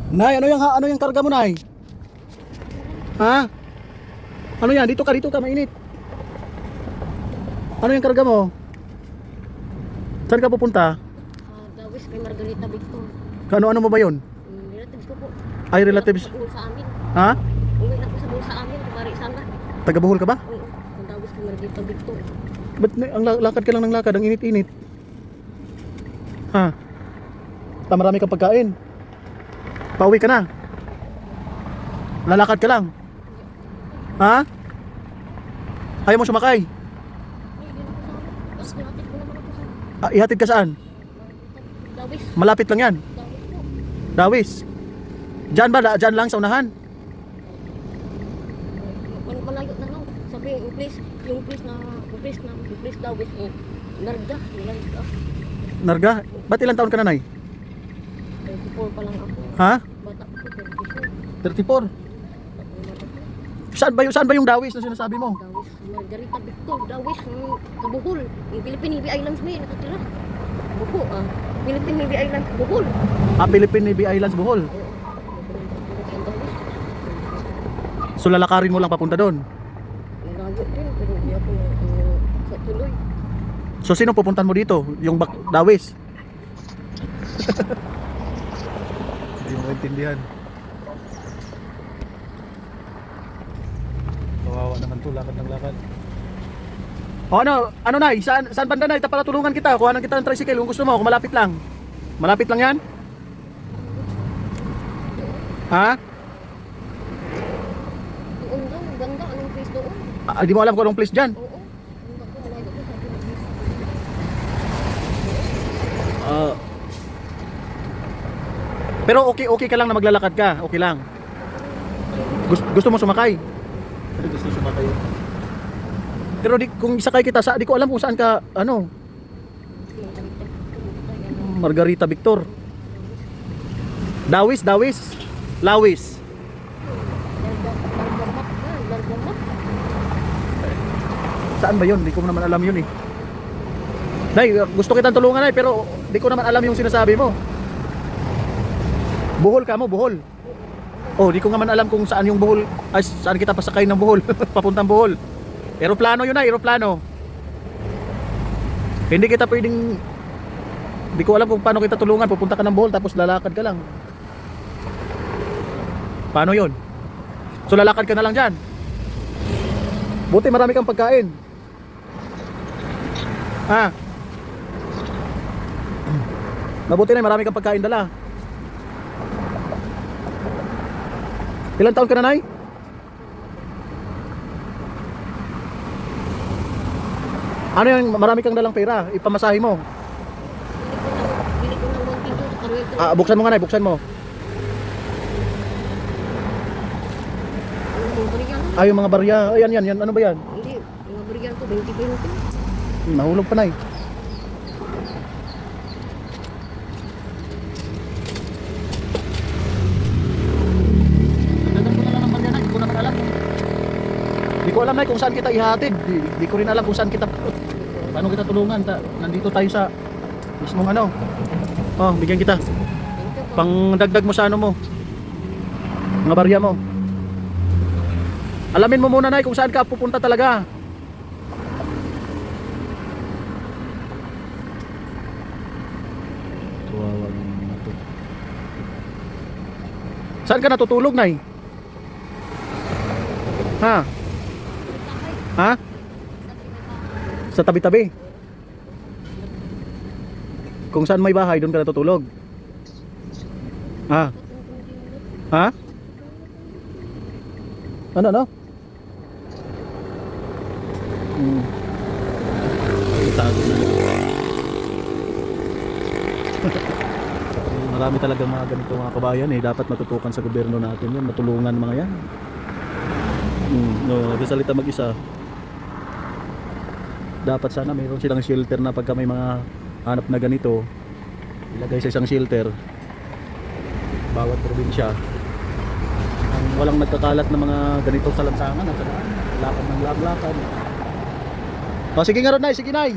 Nay, ano yung karga mo, Nay? Ha? Ano yan? Dito ka, mainit. Ano yung karga mo? Saan ka pupunta? Dawis kay Margarita Victor. Ano mo ba yun? Relatives ko po. Ay, relatives. Sa buhol sa amin. Ha? Uwi na po sa buhol sa amin. Kumari sana. Taga Bohol ka ba? Oo. Ang dawis kay Margarita Victor. Ba't ang lakad ka lang ng lakad? Ang init-init. Ha? Marami kang pagkain. Pauwi ka na. Lalakad ka lang. Ha? Ayaw mo sumakay? Tapos kinatid ko naman ako sa Ihatid ka saan? Dawis. Malapit lang yan. Dawis po. Dawis. Diyan ba? Diyan lang sa unahan? Malayo na lang. Sabi yung place Dawis. Larga. Narga? Ba't ilang taon ka na, Nay? 34 pa lang ako. Ha? Bata ko 34. 34. Saan ba yung Dawis na sinasabi mo? Dawis. Margarita Victor. Dawis. Kabuhol. Yung Philippine Navy Islands may nakatira. Buho Philippine Navy Islands. Bohol. Philippine Navy Islands, Bohol. So lalakarin mo lang papunta doon. Lago din, pero hindi ako sa tuloy. So sino pupuntan mo dito? Yung Dawis? Hindi mo maintindihan. Kawawa naman to, lakad ng lakad. O ano Nay? Saan banda, Nay? Para tulungan kita. Kuhanan kita ng tricycle kung gusto mo, kung malapit lang. Malapit lang yan? Ha? Doon daw, ganda, anong place doon? Di mo alam kung anong place dyan? Oo. Malayo ko, sabi ng place. Pero okay ka lang na maglalakad ka? Okay lang? Gusto mo sumakay? Gusto sumakay. Pero kung isakay kita, di ko alam kung saan ka, Margarita Victor. Dawis. Lawis. Largamat. Saan ba yun? Di ko naman alam yun eh. Nay, gusto kitang tulungan, Nay, pero di ko naman alam yung sinasabi mo. Bohol ka mo, Bohol. Oh, di ko naman alam kung saan yung Bohol. Ay, saan kita pasakay ng Bohol? Papuntang Bohol. Eroplano yun, Nay, eroplano. Hindi kita pwedeng, di ko alam kung paano kita tulungan. Pupunta ka ng Bohol tapos lalakad ka lang. Paano yun? So lalakad ka na lang dyan. Buti marami kang pagkain. Ha? Mabuti na marami kang pagkain dala. Ilang taon ka na, Nay? Ano yung marami kang dalang pera? Ipamasahe mo. Bili ko ng 1 kilo sa Karuel. Buksan mo nga, Nay, buksan mo. Yung mga barya. Yan. Ano ba yan? Hindi, mga bariyan ko, 20-20. Nahulog pa, Nay. Di ko alam, Nay, kung saan kita ihatid. Di ko rin alam kung saan kita, paano kita tulungan. Nandito tayo sa mismong Oh, bigyan kita. Pang dagdag mo sa mo. Mga barya mo. Alamin mo muna, Nay, kung saan ka pupunta talaga. Saan ka natutulog, Nay? Ha? Ha? Sa tabi-tabi. Kung saan may bahay, doon ka natutulog. Ha? Ha? Ano? Itago na. Marami talaga mga ganito mga kabayan eh. Dapat matutukan sa gobyerno natin yan. Matulungan mga yan. Nagsasalita mag-isa. Dapat sana mayroon silang shelter na pagka may mga hanap na ganito, ilagay sa isang shelter bawat probinsya. Ang walang nagkakalat na mga ganito sa lansangan at lakad ng lakad. Sige nga ron, Nay, sige, Nay.